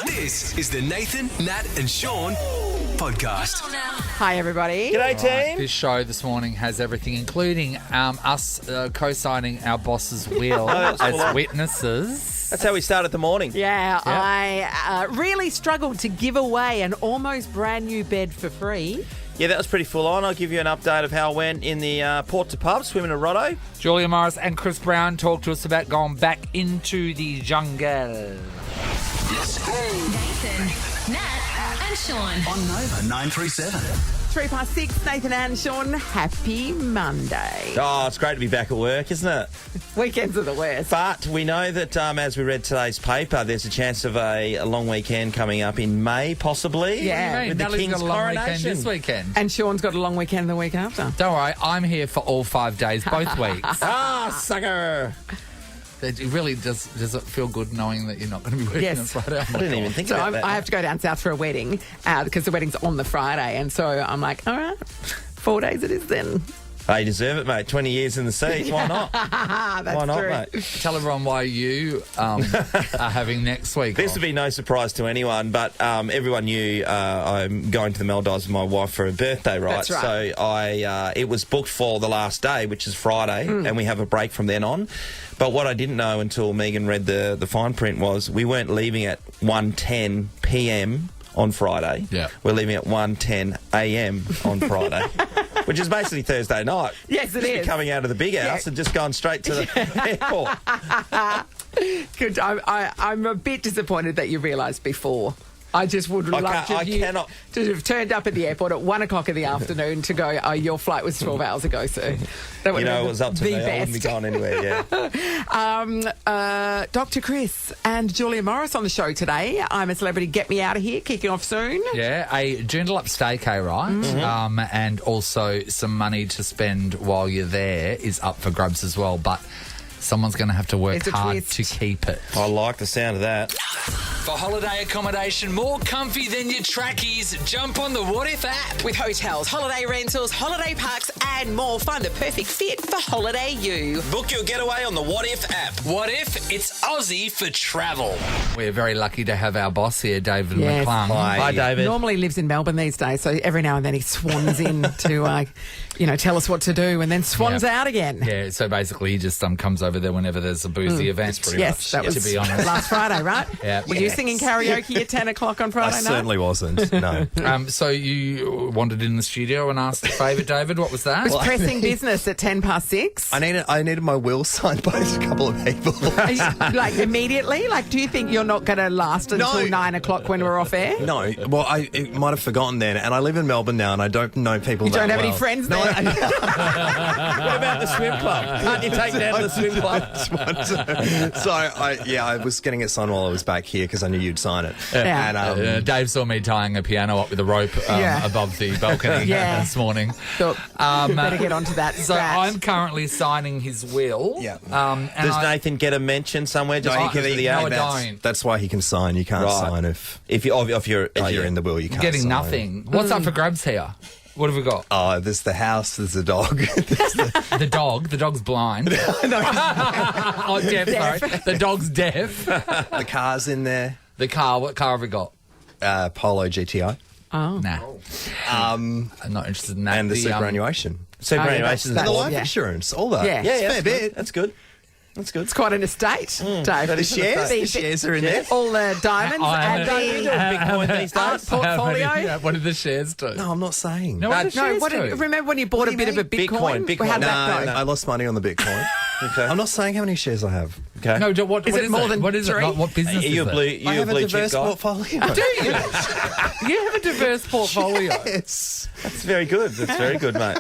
This is the Nathan, Nat and Sean podcast. Hi, everybody. G'day, team. This show this morning has everything, including us co-signing our boss's will as witnesses. That's how we started the morning. Yeah, I really struggled to give away an almost brand new bed for free. Yeah, that was pretty full on. I'll give you an update of how it went in the Port to Pub, swimming at Rotto. Julia Morris and Chris Brown talked to us about going back into the jungle. Nathan, Nat and Sean. On Nova 937. 6:03, Nathan and Sean, happy Monday. Oh, it's great to be back at work, isn't it? Weekends are the worst. But we know that as we read today's paper, there's a chance of a long weekend coming up in May, possibly. Yeah. With the Nelly's King's got a long weekend coronation. this weekend. And Sean's got a long weekend the week after. Don't worry, I'm here for all 5 days, both weeks. Ah, sucker. It really does it feel good knowing that you're not going to be working Yes. on Friday? I didn't even think So about that. I have to go down south for a wedding because the wedding's on the Friday. And so I'm like, all right, 4 days it is then. Oh, you deserve it, mate. 20 years in the seat. Why not? That's Why not, true. mate? Tell everyone why you are having next week This off. would be no surprise to anyone, but everyone knew I'm going to the Maldives with my wife for her birthday, right? That's right. So it was booked for the last day, which is Friday, and we have a break from then on. But what I didn't know until Megan read the fine print was we weren't leaving at 1:10 p.m. on Friday. Yeah. We're leaving at 1:10 a.m. on Friday, which is basically Thursday night. Yes, it Just be is. coming out of the big house and just going straight to the airport. Good. I'm a bit disappointed that you realised before. I just would love I to you cannot- to have turned up at the airport at 1 o'clock in the afternoon to go, oh, your flight was 12 hours ago, sir. That would You have know, been it was up to the me. I wouldn't be best. going anywhere, yeah. Dr. Chris and Julia Morris on the show today. I'm a Celebrity Get Me Out of Here, kicking off soon. Yeah, a journal up staycay, right? Mm-hmm. And also some money to spend while you're there is up for grabs as well. But someone's going to have to work It's a hard twist. to keep it. I like the sound of that. For holiday accommodation more comfy than your trackies, jump on the What If app. With hotels, holiday rentals, holiday parks and more, find the perfect fit for Holiday You. Book your getaway on the What If app. What if it's Aussie for travel? We're very lucky to have our boss here, David Yes. McClung. Hi, David. Normally lives in Melbourne these days, so every now and then he swans in to, tell us what to do and then swans Yeah. out again. Yeah, so basically he just comes over there whenever there's a boozy event, pretty Yes, much, that was to be honest. last Friday, right? Yeah. Were you singing karaoke at 10 o'clock on Friday I night? certainly wasn't, no. So you wandered in the studio and asked a favour, David. What was that? It was pressing business at 6:10. I needed my will signed by a couple of people. Are you, like immediately? Like, do you think you're not going to last until No. 9 o'clock when we're off air? No, well, I might have forgotten then, and I live in Melbourne now, and I don't know people You that don't have well. any friends No, there? What about the swim club? Can't you take down the swim club? So, I was getting it signed while I was back here because I knew you'd sign it. Yeah. And, Dave saw me tying a piano up with a rope Yeah. above the balcony Yeah. this morning. Thought, better get onto that. So scratch. I'm currently signing his will. Yeah. And Does I- Nathan get a mention somewhere just No, because of the no, age? I don't. that's why he can sign. You can't Right. sign if If you're you're in the will, you can't getting sign. nothing. What's up for grabs here? What have we got? Oh, there's the house, there's the dog. The dog. The dog's blind. Oh, deaf, sorry. The dog's deaf. The car's in there. The car. What car have we got? Polo GTI. Oh. Nah. I'm not interested in that. And the superannuation. Superannuation. that's- And the life yeah. insurance, all that. Yeah. yeah, It's a fair that's bit. good. That's good. That's good. It's quite an estate, Dave. The shares, the shares are in there. All the diamonds and the Bitcoin these art days. portfolio. Yeah, what did the shares do? No, I'm not saying. No, what did the No, shares what do? remember when you bought a bit of a Bitcoin? Bitcoin. How'd that No, go? I lost money on the Bitcoin. Okay. I'm not saying how many shares I have. Okay. No, what Is what it more than What is three? it? Like, what business Are you is a blue? it? You I a have a blue chip diverse guy? portfolio. Do you? You have a diverse portfolio. Yes. That's very good. That's very good, mate.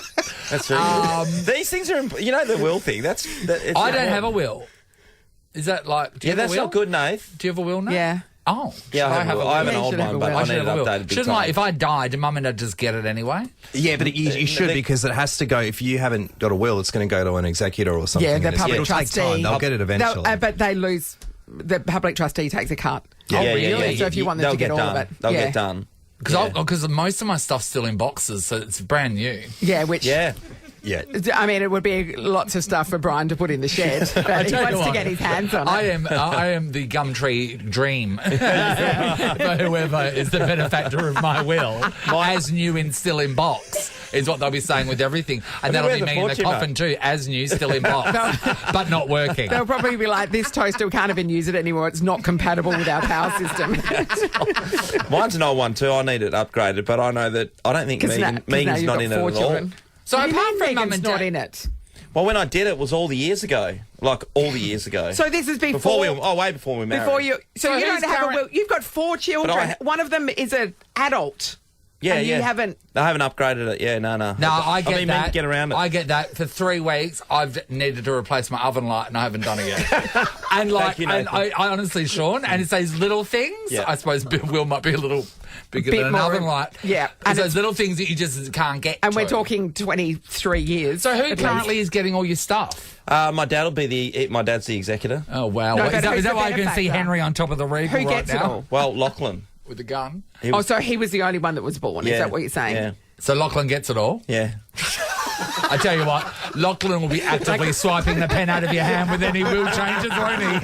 That's very good. These things are, you know, the will thing. It's I don't have a will. Is that like? Do you Yeah, have that's a will? not good, Nath. Do you have a will now? Yeah. Oh, Yeah, should I have a will. I have an Yeah, you old should have one, a but will. I I should need have it a will. updated big Shouldn't time. like if I died, do Mum and Dad just get it anyway? Yeah, but you should they- because it has to go. If you haven't got a will, it's going to go to an executor or something. Yeah, the and public it'll take trustee. time. They'll get it eventually. But they lose. The public trustee takes a cut. Yeah, Oh, really? So if you want them they'll to get all done. of it. They'll Yeah. get done. Because most of my stuff's still in boxes, so it's brand new. Yeah, which Yeah. yet. I mean, it would be lots of stuff for Brian to put in the shed, but he tell you wants to what, get his hands on it. I am the Gumtree dream for whoever is the benefactor of my will, as new and still in box. Is what they'll be saying with everything. And that'll be me in the coffin too, as new, still in box, but not working. They'll probably be like, this toaster, we can't even use it anymore. It's not compatible with our power system. Mine's an old one too. I need it upgraded, but I know that I don't think Megan's not in it at all. So What do you apart mean from mum Megan's and not dad, in it. Well, when I did it was all the years ago, like all the years ago. So this is before way before we married. before you. So you who's don't have a current- will. You've got 4 children. One of them is an adult. Yeah, and yeah. you haven't. I haven't upgraded it. Yeah, no. No, I get mean, that. Get around it. I get that. For 3 weeks, I've needed to replace my oven light, and I haven't done it yet. And like, you, and Nathan. I honestly, Sean, and it's those little things. Yeah. I suppose Will might be a little bigger Bit than an more oven of- light. yeah, It's and those little things that you just can't get. And we're to. talking 23 years. So who at currently least. is getting all your stuff? My dad will be my dad's the executor. Oh wow! No, is but that, who's is that the why you can see benefactor? Henry on top of the regal Who right gets it now all? Well, Lachlan. with a gun? Oh, so he was the only one that was born. Is that what you're saying? Yeah. So Lachlan gets it all. Yeah. I tell you what, Lachlan will be actively swiping the pen out of your hand with any will changes, won't he?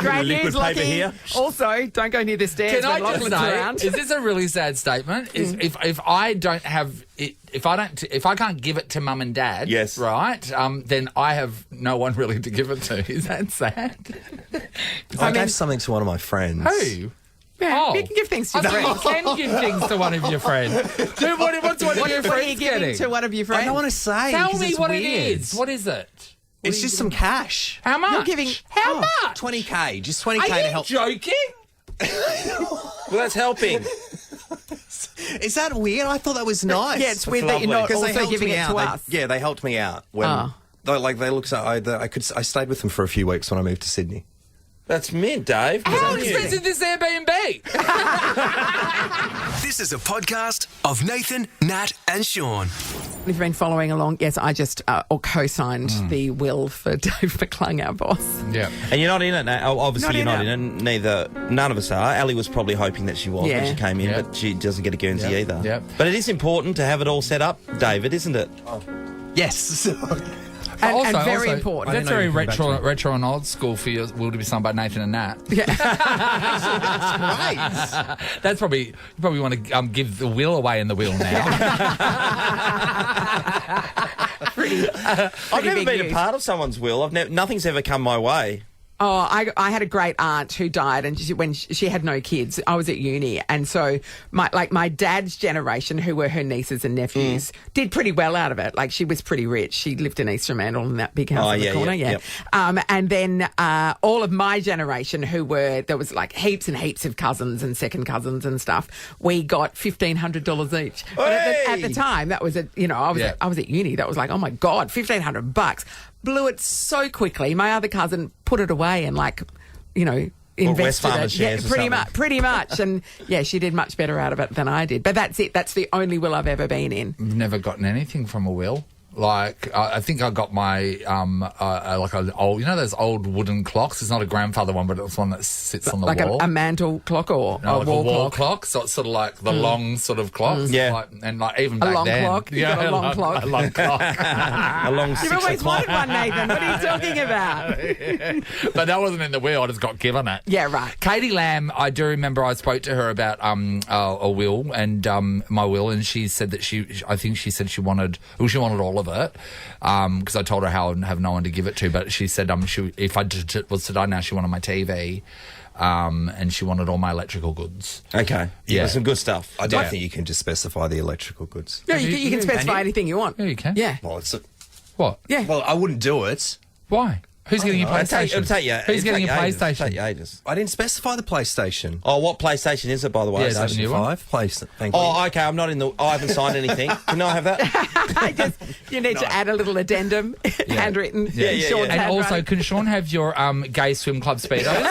Great Liquid news, paper Lockie. here. Also, don't go near the stairs Can I when just Lachlan's say, around. is this a really sad statement? Is if I don't have it, if I can't give it to mum and dad, Yes. right, then I have no one really to give it to. Is that sad? I gave something to one of my friends. Who? Yeah, Oh. you can give things to I your thought friends. you can give things to one of your friends. Dude, what's one of your What are you friends giving getting? to one of your friends? I don't want to say. Tell because me it's what weird. it is. What is it? It's just some cash. How much? You're giving- How Oh, much? 20k, just 20k Are to you help. joking? Well, that's helping. Is that weird? I thought that was nice. Yeah, it's weird that you're lovely. not 'Cause they also helped giving me it out. to They- us. Yeah, they helped me out when. Oh. They looked. I stayed with them for a few weeks when I moved to Sydney. That's mint, Dave. Good How on you. expensive is this Airbnb? This is a podcast of Nathan, Nat, and Sean. If you've been following along, yes, I just co-signed the will for Dave McClung, our boss. Yeah. And you're not in it now. Obviously, Not you're in not it. in it. None of us are. Ali was probably hoping that she was Yeah. when she came in, Yeah. but she doesn't get a Guernsey Yeah. either. Yeah. But it is important to have it all set up, David, isn't it? Yes. And very important. That's know very you can come back retro and old school for your will to be signed by Nathan and Nat. That's probably you probably want to give the will away in the will now. I've never big been news. a part of someone's will. Nothing's ever come my way. Oh, I had a great aunt who died, and when she had no kids, I was at uni, and so my dad's generation, who were her nieces and nephews, did pretty well out of it. Like, she was pretty rich. She lived in East Fremantle in that big house in the corner, yep. And then all of my generation, there was like heaps and heaps of cousins and second cousins and stuff. We got $1,500 each. But at the time, that was I was at uni. That was like, oh my God, $1,500. Blew it so quickly. My other cousin put it away and invested Farmers it. shares or pretty something. pretty much. And yeah, she did much better out of it than I did. But that's it. That's the only will I've ever been in. I've never gotten anything from a will. Like, I think I got my, like an old, those old wooden clocks? It's not a grandfather one, but it's one that sits on the Like wall. a mantle clock or No, a like wall clock. So it's sort of like the long sort of clock. Yeah. And even back long then. clock? You got a long clock? A long clock. A long You've 6 always o'clock. wanted one, Nathan. What are you talking about? But that wasn't in the will. I just got given it. Yeah, right. Katie Lamb, I do remember I spoke to her about a will and my will, and she said that I think she said she wanted all of it, because I told her how I'd have no one to give it to. But she said if I was to die now, she wanted my TV, and she wanted all my electrical goods. Okay. Yeah. There's some good stuff. I don't think you can just specify the electrical goods. Yeah, you can specify anything you want. Yeah, you can. Yeah. Well, What? Yeah. well, I wouldn't do it. Why? Who's getting a PlayStation? It'll take you. Who's getting a It'll PlayStation? take you ages. I didn't specify the PlayStation. Oh, what PlayStation is it, by the way? Yeah, is that a new one? 5 PlayStation. Thank you. Oh, okay. I'm not in the. I haven't signed anything. Can I have that? You need to add a little addendum, handwritten. Yeah. Sean's And also, handwriting. can Sean have your gay swim club speedos?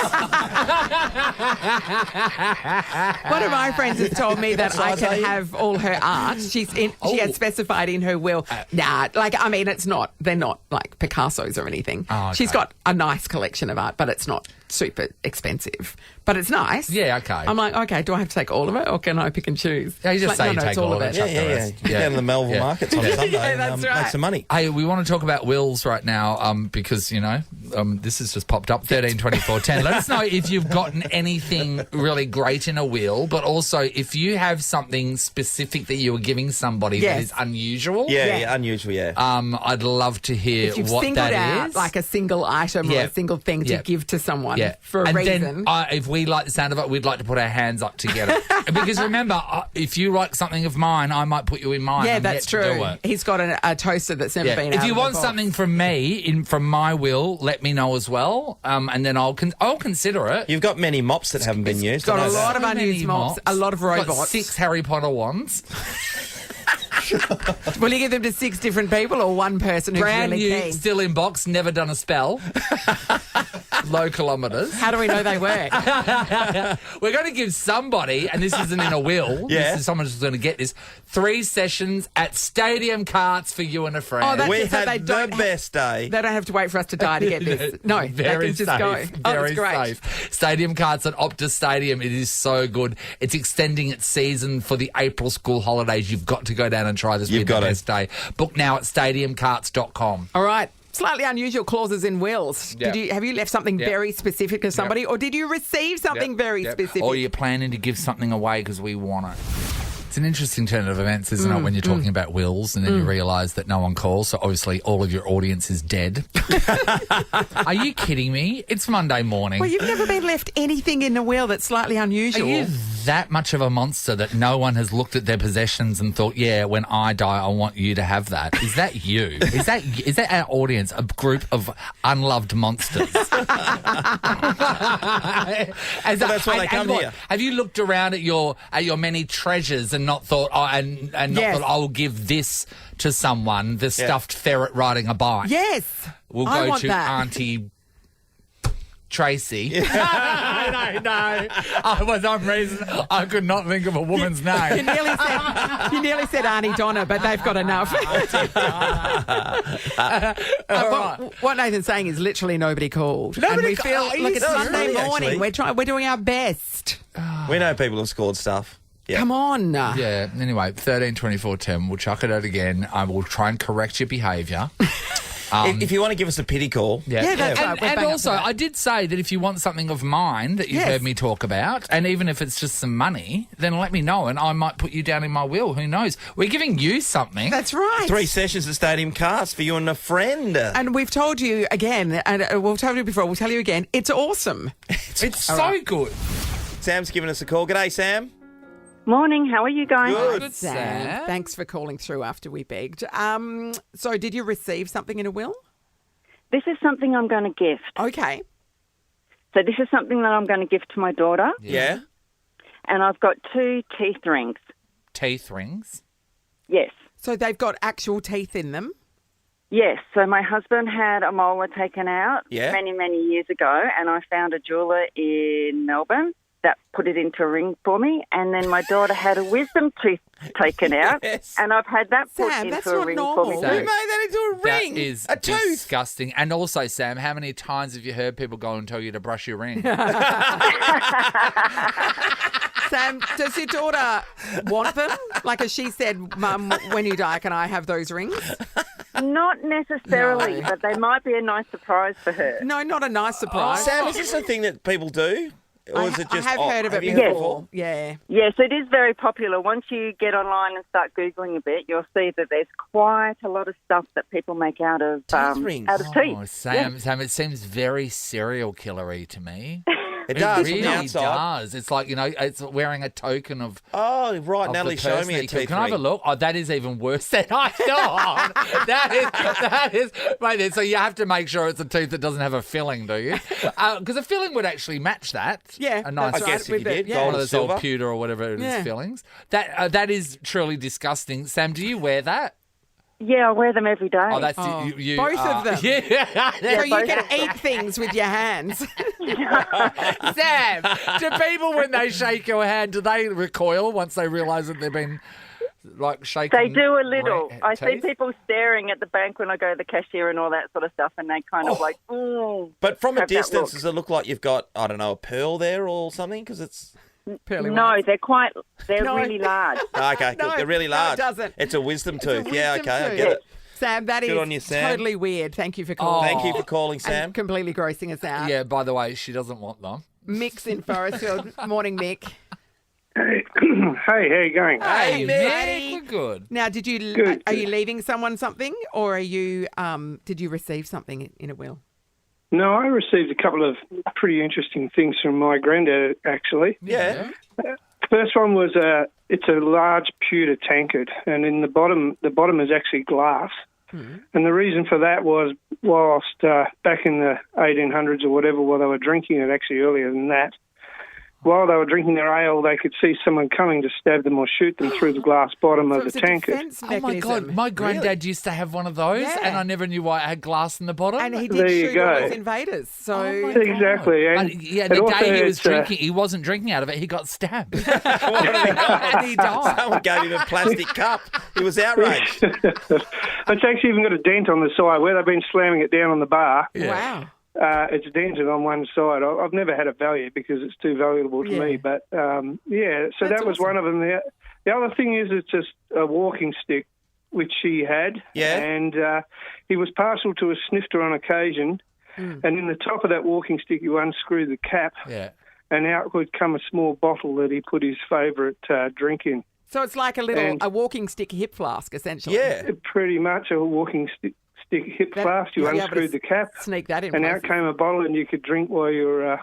One of my friends has told me that I size are can you? have all her art. She has specified in her will. They're not like Picasso's or anything. Oh, okay. She's got a nice collection of art, but it's not super expensive, but it's nice. Yeah, okay. I'm like, okay, do I have to take all of it or can I pick and choose? Yeah, you just It's say like, you no, take it's all of it. Yeah, chuck the yeah, yeah. rest. Get down to the Melville markets on Sunday Yeah, and that's make right. some money. Hey, we want to talk about wills right now because, this has just popped up, 13 24 10. Let us know if you've gotten anything really great in a will, but also if you have something specific that you were giving somebody that Yes. is unusual. Yeah, unusual, yeah. I'd love to hear If you've what singled that out is. like a single item or Yeah. a single thing to Yeah. give to someone Yeah. for a and reason. then if we like the sound of it, we'd like to put our hands up together. Because remember, if you like something of mine, I might put you in mine. yeah, I'm that's yet to true. do it. He's got a toaster that's never Yeah. been If out you of the want box. something from me, from my will, let me know as well, and then I'll consider it. You've got many mops that haven't been used. got I a know lot that. of unused mops, a lot of Got robots. 6 Harry Potter wands. Will you give them to 6 different people or one person who's Brand really new, keen? still in box, never done a spell. Low kilometres. How do we know they work? We're going to give somebody, and this isn't in a will, Yeah. this is someone who's going to get this, 3 sessions at Stadium Carts for you and a friend. Oh, that's We it, so they had the don't best day. They don't have to wait for us to die to get this. No, they very can just safe. go. Oh, Very that's great. safe. Stadium Carts at Optus Stadium. It is so good. It's extending its season for the April school holidays. You've got to go down and try this. You've With got the to. best day. Book now at stadiumcarts.com. All right. Slightly unusual clauses in wills. Yeah. Have you left something Yeah. very specific to somebody, or did you receive something very specific? Or you're planning to give something away because we want it. It's an interesting turn of events, isn't it, when you're talking about wills and then you realise that no one calls, so obviously all of your audience is dead. Are you kidding me? It's Monday morning. Well, you've never been left anything in the will that's slightly Are unusual. you that much of a monster that no one has looked at their possessions and thought, yeah, when I die, I want you to have that? Is that you? Is that our audience, a group of unloved monsters? That's why they come here. Have you looked around at your many treasures and not thought, and not Yes. thought, I'll give this to someone, the stuffed ferret riding a bike? Yes. We'll I go want to that. Auntie Tracy. No. For some reason, I could not think of a woman's You name. nearly said Auntie Donna, but they've got enough. What Nathan's saying is literally nobody called. Nobody and we ca- feel, are you look, it's serious? Sunday Really, morning. actually? We're doing our best. We know people have scored stuff. Yeah. Come on. Yeah, anyway, 13 24 10. We'll chuck it out again. I will try and correct your behaviour. If you want to give us a pity call, Yeah, that's right. And, We're and bang up also, for that. I did say that if you want something of mine that you've Yes. heard me talk about, and even if it's just some money, then let me know and I might put you down in my will. Who knows? We're giving you something. That's right. 3 sessions at Stadium Carts for you and a friend. And we've told you again, and we've told you before, we'll tell you again, it's awesome. It's so good. Sam's giving us a call. G'day, Sam. Morning, how are you guys? Good. Sam. Thanks for calling through after we begged. So did you receive something in a will? This is something I'm going to gift. Okay. So this is something that I'm going to gift to my daughter, Yeah. and I've got 2 teeth rings. Teeth rings. Yes. So they've got actual teeth in them. Yes, so my husband had a molar taken out Yeah. many, many years ago, and I found a jeweller in Melbourne that put it into a ring for me, and then my daughter had a wisdom tooth taken out, Yes. and I've had that put Sam, that's into a not ring normal. for me Who Sam. made too. that into a ring? That is a tooth. disgusting. And also, Sam, how many times have you heard people go and tell you to brush your ring? Sam, does your daughter want them? Like, as she said, Mum, when you die, can I have those rings? Not necessarily, No. but they might be a nice surprise for her. No, not a nice surprise. Sam, is this a thing that people do? Or is it just I have heard of it have you before. Yeah. Yes, it is very popular. Once you get online and start Googling a bit, you'll see that there's quite a lot of stuff that people make out of rings. out of teeth. Oh, Sam, it seems very serial killery to me. It does really from the outside. does. It's like, it's wearing a token of. Oh, right. of Natalie the showed person me that a you killed. teeth Can I have a ring. look? Oh, that is even worse than I thought. that is. Mate, so you have to make sure it's a tooth that doesn't have a filling, do you? Because a filling would actually match that. Yeah, a nice. that's I guess right, if you with did, the- yeah. gold One or of those silver. old pewter or whatever it is Yeah. fillings. That is truly disgusting. Sam, do you wear that? Yeah, I wear them every day. Oh, that's Oh, you. both of them. Yeah. So you both can of them. eat things with your hands. Sam, do people when they shake your hand, do they recoil once they realise that they've been like shaking. They do a little. I see teeth? people staring at the bank when I go to the cashier and all that sort of stuff, and they kind of like, ooh. But from a have that distance, look. does it look like you've got, I don't know, a pearl there or something? Because it's... Pearly No, whites. they're No. really large. Okay, No, good. They're really no, it large. doesn't. It's a wisdom It's a tooth. Yeah, wisdom okay, I tooth. get it. Sam, that is Good on you, Sam. totally weird. Thank you for calling. Thank you for calling, Sam. And completely grossing us out. Yeah, by the way, she doesn't want them. Mick's in Forestfield. Morning, Mick. Hey, how you going? Hey, Mick, we're good. Now, did you Good, are you good. leaving someone something, or are you did you receive something in a will? No, I received a couple of pretty interesting things from my granddad, actually. Yeah. First one was it's a large pewter tankard, and in the bottom is actually glass. And the reason for that was whilst back in the 1800s or whatever, while they were drinking it, actually earlier than that, while they were drinking their ale, they could see someone coming to stab them or shoot them through the glass bottom So of it's the a tankard. defense Oh, my mechanism. God. My granddad used to have one of those, Yeah. and I never knew why it had glass in the bottom. And he did There you shoot all go. those invaders. So Oh, my God. Exactly. And But, yeah, it the also day he was had, drinking, he wasn't drinking out of it. He got stabbed. and he died. Someone gave him a plastic cup. He was outraged. It's actually even got a dent on the side where they've been slamming it down on the bar. wow. It's dented on one side. I've never had it valued because it's too valuable to Yeah. me. But, yeah, so That's that was awesome. one of them. The other thing is it's just a walking stick, which he had. Yeah. And he was partial to a snifter on occasion. And in the top of that walking stick, you unscrew the cap, Yeah. and out would come a small bottle that he put his favourite drink in. So it's like a walking stick hip flask, essentially. Yeah. Pretty much a walking stick hip That- flask. You you'll be able to unscrewed the cap, Sneak that in. and places. out came a bottle, and you could drink while you were out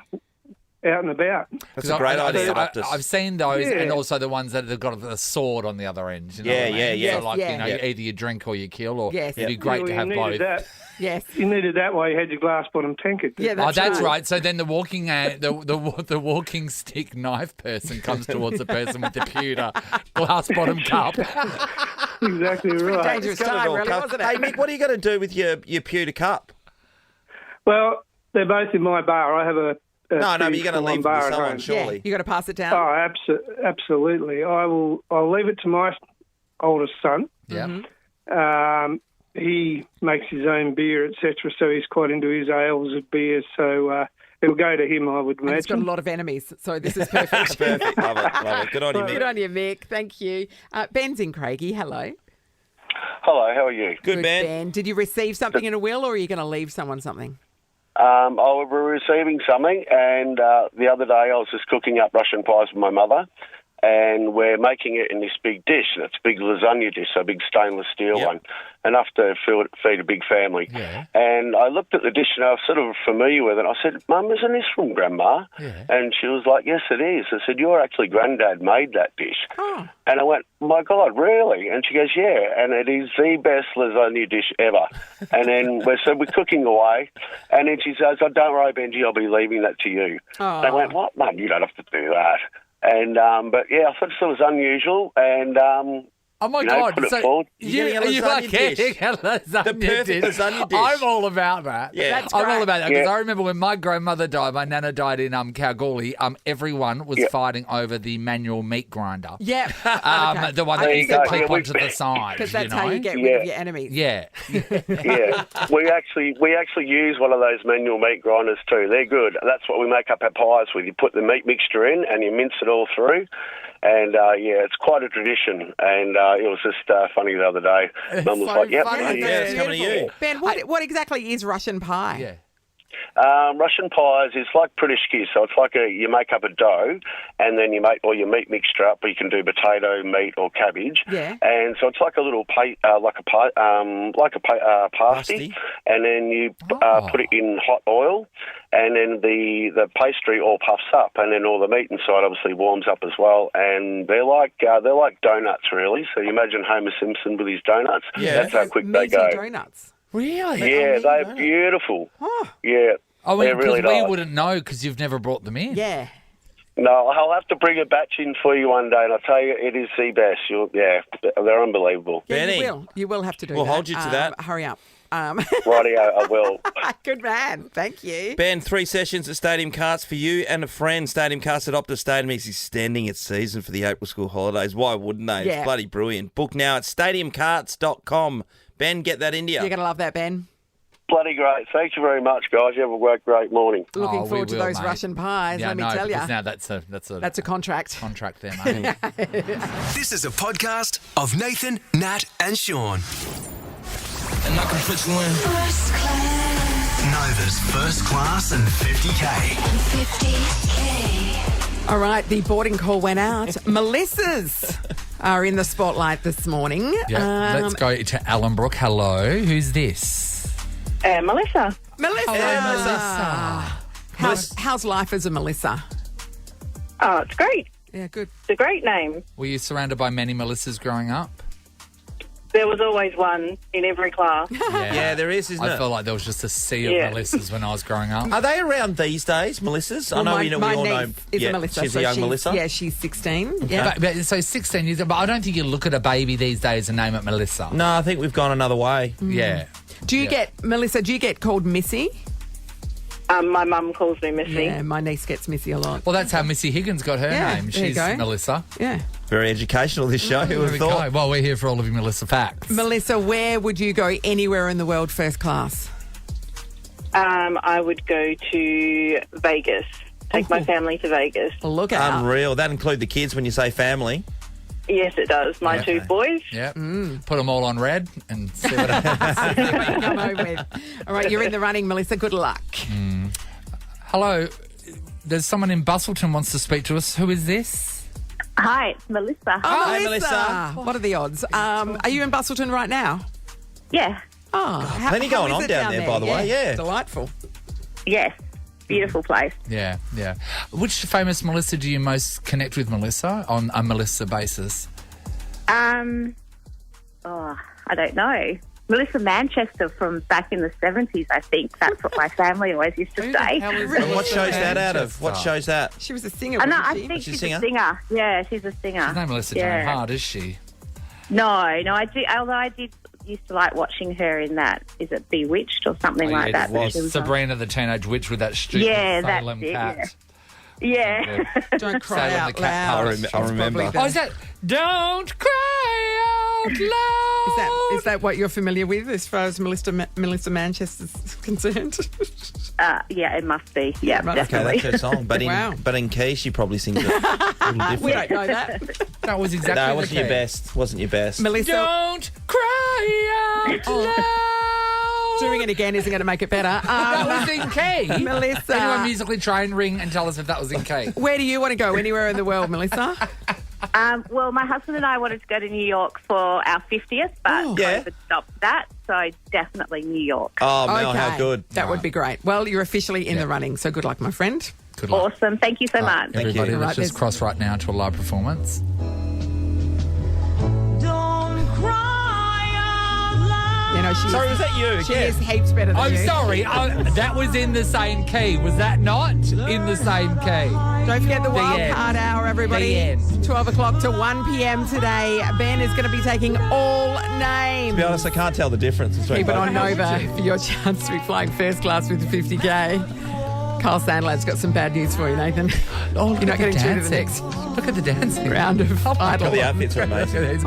and about. That's a great idea, Optus. I've seen those, Yeah. and also the ones that have got the sword on the other end. You know Yeah, what I mean? yeah, yeah. So like, Yes, you know, yeah. either you drink or you kill, or Yes. it'd be great to You have needed both. that. Yes. You needed that while you had your glass bottom tankard. Yeah, Oh, that's right. right. So then the walking the walking stick knife person comes towards the person with the pewter glass bottom cup. Exactly right. Dangerous Got it time, all really, covered. wasn't it? Hey, Mick, what are you going to do with your pewter cup? Well, they're both in my bar. I have a No, but pretty you're going to full-on leave it bar with at someone, home. surely. Yeah, you got to pass it down. Oh, absolutely. I'll leave it to my oldest son. Yeah. He makes his own beer, etc. So he's quite into his ales and beers. So it'll go to him, I would And it's got a imagine. lot of enemies, so this is perfect. Perfect. Love it. Love it. Good on you, Good Mick. on you, Mick. Thank you. Ben's in Craigie. Hello. Hello, how are you? Good, man. Did you receive something in a will, or are you going to leave someone something? I will be receiving something, and the other day I was just cooking up Russian pies with my mother, and we're making it in this big dish. It's a big lasagna dish, a big stainless steel Yep. one, enough to feed a big family. Yeah. And I looked at the dish, and I was sort of familiar with it. I said, Mum, isn't this from Grandma? Yeah. And she was like, yes, it is. I said, you're actually Granddad made that dish. Oh. And I went, my God, really? And she goes, yeah, and it is the best lasagna dish ever. And then we're cooking away, and then she says, oh, don't worry, Benji, I'll be leaving that to you. Oh. And I went, what, Mum, you don't have to do that. And, but yeah, I thought it was unusual, and, Oh my you know, God! put it So forward. You're getting a lasagna dish. getting a lasagna The perfect dish. lasagna dish. I'm all about that. Yeah. That's I'm great. all about that because Yeah. I remember when my grandmother died, my nana died in Kalgoorlie. Everyone was fighting over the manual meat grinder. Yeah. The one that There you you could go. clip Yeah, we- onto the side. Because that's you know? how you get rid Yeah. of your enemies. Yeah. Yeah, we actually use one of those manual meat grinders too. They're good. That's what we make up our pies with. You put the meat mixture in and you mince it all through. And, yeah, it's quite a tradition. And it was just funny the other day. Mum was So like, yep. funny. Yeah, it's coming to you. Ben, what exactly is Russian pie? Yeah. Russian pies is like Pritischki, so it's like you make up a dough, and then you make all your meat mixture up. You can do potato, meat, or cabbage. Yeah. And so it's like a little pasty, Pasty. and then you put it in hot oil, and then the pastry all puffs up, and then all the meat inside obviously warms up as well. And they're like donuts, really. So you imagine Homer Simpson with his donuts. Yeah. That's how quick they Meaty go. donuts. Really? Yeah, they're beautiful. Oh. Yeah. I mean, they're really because we nice. wouldn't know because you've never brought them in. Yeah. No, I'll have to bring a batch in for you one day, and I'll tell you, it is the best. They're unbelievable. Yeah, Benny. you will have to do We'll that. hold you to that. Hurry up. Rightio, I will. Good man. Thank you. Ben, 3 sessions at Stadium Carts for you and a friend. Stadium Carts at Optus Stadium is extending its season for the April school holidays. Why wouldn't they? Yeah. It's bloody brilliant. Book now at stadiumcarts.com. Ben, get that into you. You're going to love that, Ben. Bloody great. Thank you very much, guys. You have a great morning. Looking we forward to will, those mate. Russian pies, Yeah, let me no, tell you. because now that's a contract. contract there, mate. This is a podcast of Nathan, Nat, and Sean. And I can put you in. First class. Nova's First Class and 50K. 50K. All right, the boarding call went out. Melissa's are in the spotlight this morning. Yeah, let's go to Allenbrook. Hello, who's this? Melissa. Melissa. Melissa. How's life as a Melissa? Oh, it's great. Yeah, good. It's a great name. Were you surrounded by many Melissas growing up? There was always one in every class. Yeah, there is, isn't I it? felt like there was just a sea of Yeah. Melissas when I was growing up. Are they around these days, Melissas? Well, I know my we all know. niece is a Melissa. She's so a young she's, Melissa. Yeah, she's 16. Yeah. But, so 16 years, but I don't think you look at a baby these days and name it Melissa. No, I think we've gone another way. Yeah. Do you get, Melissa, do you get called Missy? My mum calls me Missy. Yeah, my niece gets Missy a lot. Well, that's how Missy Higgins got her Yeah, name. there you She's go. Melissa. Yeah. Very educational, this show. Who There would we have thought? go. Well, we're here for all of your Melissa facts. Melissa, where would you go anywhere in the world first class? I would go to Vegas. Take my family to Vegas. Look out. Unreal. That include the kids when you say family. Yes, it does. My two boys. Yeah. Put them all on red and see what happens. See what you come home with. All right, you're in the running, Melissa. Good luck. Hello. There's someone in Bustleton wants to speak to us. Who is this? Hi, it's Melissa. Oh, Hi, Melissa. What are the odds? Are you in Bustleton right now? Yeah. Oh, plenty going is on it down there, by the way, yeah. Delightful. Yes. Beautiful place. Yeah, yeah. Which famous Melissa do you most connect with, Melissa, on a Melissa basis? I don't know. Melissa Manchester from back in the 70s, I think. That's what my family always used to say. And what show's that out of? What show's that? She was a singer, No, wasn't I she? think she a she's singer? a singer. Yeah, she's a singer. She's no Melissa Yeah. Joan Hart, is she? No, I did. Although I did used to like watching her in that. Is it Bewitched or something like that? was She was Sabrina the Teenage Witch with that stupid Yeah, that's Salem it, cat. Yeah. Don't cry Salem out the cat loud. puppet. I remember. Probably Oh, is that Don't Cry Out Loud? Is that what you're familiar with as far as Melissa Manchester's concerned? Yeah, it must be. Yeah, Right. Okay, definitely. that's her song. But Wow. in key, she probably sings it a little different. We don't know that. That was exactly No, it the wasn't your key. best. Wasn't your best. Melissa, Don't cry out loud. doing it again isn't going to make it better. That was in key. Melissa. Anyone musically trained, ring and tell us if that was in key. Where do you want to go? Anywhere in the world, Melissa? Well, my husband and I wanted to go to New York for our 50th, but Yeah. COVID stopped that, so definitely New York. Oh, Mel, how good. That would be great. Well, you're officially in the running, so good luck, my friend. Good luck. Awesome. Thank you so much. Thank Everybody, you. let's Right, just there's- cross right now to a live performance. You know, Sorry, was that you? She Yeah. is heaps better than I'm you. sorry, that was in the same key. Was that not in the same key? Don't forget the wild end. card hour, everybody. The end. 12 o'clock to 1 p.m. today. Ben is going to be taking all names. To be honest, I can't tell the difference between Keep it both. on Nova for your chance to be flying first class with the 50K. Carl Sandler's got some bad news for you, Nathan. Oh, You're not getting through to the next Look at the dancing. round of Idol. The outfits are amazing.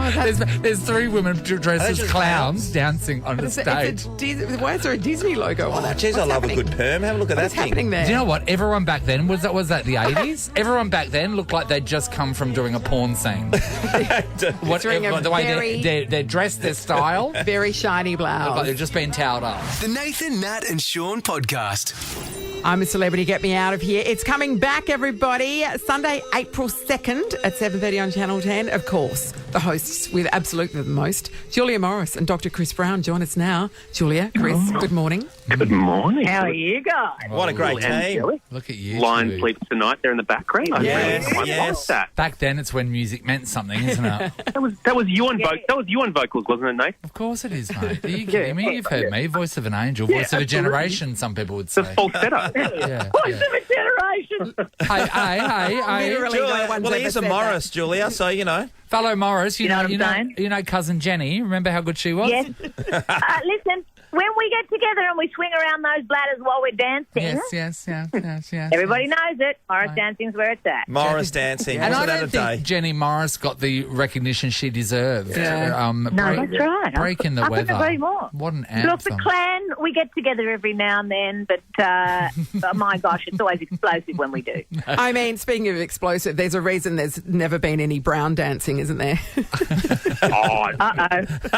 There's three women dressed Are they as just clowns dancing on the It's stage. why is there a Disney logo on it? Jeez, I What's love happening? a good perm. Have a look at What's that thing. happening there? Do you know what? Everyone back then, was that the 80s? Everyone back then looked like they'd just come from doing a porn scene. wearing a The way very- they're dressed, their style, Very shiny look like blouse. they've just been towed up. The Nathan, Nat, and Sean podcast. I'm a Celebrity, Get Me Out of Here. It's coming back, everybody. Sunday, April 2nd at 7:30 on Channel 10. Of course, the hosts with absolutely the most, Julia Morris and Dr. Chris Brown, join us now. Julia, Chris, good morning. Good morning. How are you guys? What a great team. Look at you. Lion two. sleeps tonight there in the background. I Yes, really quite yes. like that. Back then, it's when music meant something, isn't it? That was you on that was you on vocals, wasn't it, Nate? Of course it is, mate. Are you kidding me? You've heard me. Voice of an angel, voice of a absolutely. generation, some people would The say. falsetto. Yeah, Voice yeah. of a generation. Hey. Literally no Julia, one's well, ever he's a said Morris, Julia, so, you know. Fellow Morris, You know what I'm saying? you know cousin Jenny. Remember how good she was? Yes. Listen, when we get together and we swing around those bladders while we're dancing, Yes. everybody knows it. Morris dancing's where it's at. Morris dancing. And I Wasn't that don't a think day? Jenny Morris got the recognition she deserved. No, that's right. Breaking the I weather. couldn't agree more. What an Look, anthem. the clan, we get together every now and then, but oh my gosh, it's always explosive when we do. I mean, speaking of explosive, there's a reason there's never been any brown dancing, isn't there?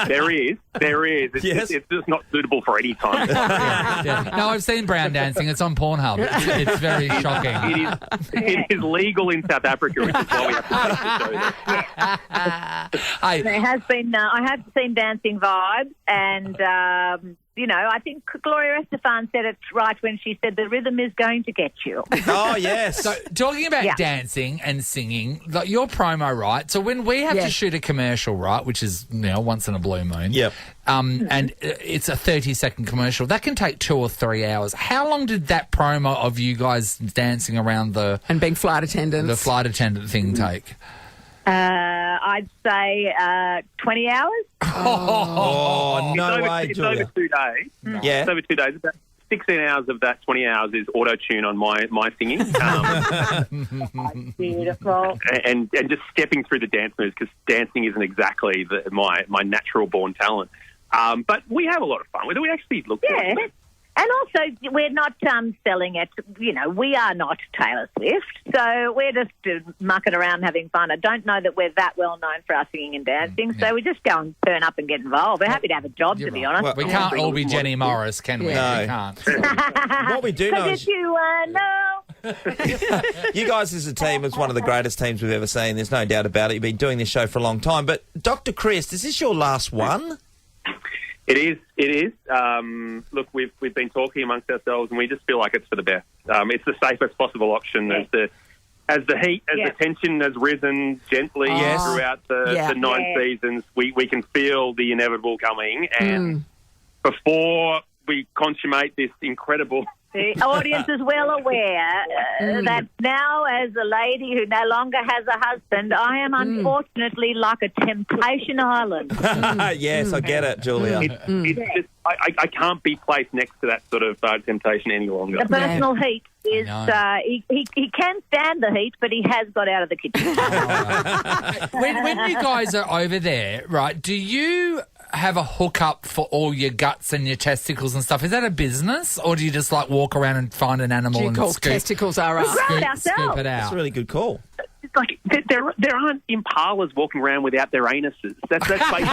There is. It's just not suitable for any time. No, I've seen brown dancing. It's on Pornhub. It's very shocking. It is legal in South Africa, which is why we have to take the show there. There has been, I have seen Dancing Vibes, and I think Gloria Estefan said it right when she said the rhythm is going to get you. Oh, yes. So, talking about dancing and singing, like your promo, right? So, when we have to shoot a commercial, right, which is, once in a blue moon, and it's a 30-second commercial, that can take 2 or 3 hours. How long did that promo of you guys dancing around and being flight attendants, the flight attendant thing take? I'd say 20 hours. Oh, no way, It's Julia. over 2 days. Yeah. It's over 2 days. About 16 hours of that 20 hours is auto-tune on my singing. Beautiful. And just stepping through the dance moves, because dancing isn't exactly my natural-born talent. But we have a lot of fun with it. We actually look forward to it. And also, we're not selling it. We are not Taylor Swift, so we're just mucking around having fun. I don't know that we're that well known for our singing and dancing, so we just go and turn up and get involved. We're happy to have a job, to be honest. Well, we can't all be Jenny Morris, can we? No. We can't. What we do know is If you know. you guys as a team is one of the greatest teams we've ever seen. There's no doubt about it. You've been doing this show for a long time. But, Dr. Chris, is this your last one? It is. Look, we've been talking amongst ourselves, and we just feel like it's for the best. It's the safest possible option. As the tension has risen gently throughout the 9 seasons, we can feel the inevitable coming. And before we consummate this incredible... The audience is well aware that now, as a lady who no longer has a husband, I am unfortunately like a temptation island. Yes, I get it, Julia. It's just, I can't be placed next to that sort of temptation any longer. The personal heat is, he can stand the heat, but he has got out of the kitchen. When you guys are over there, right, do you have a hookup for all your guts and your testicles and stuff? Is that a business, or do you just walk around and find an animal and call testicles are us? Grow it ourselves. Scoop it out? That's a really good call. It's like there aren't impalas walking around without their anuses. That's basically.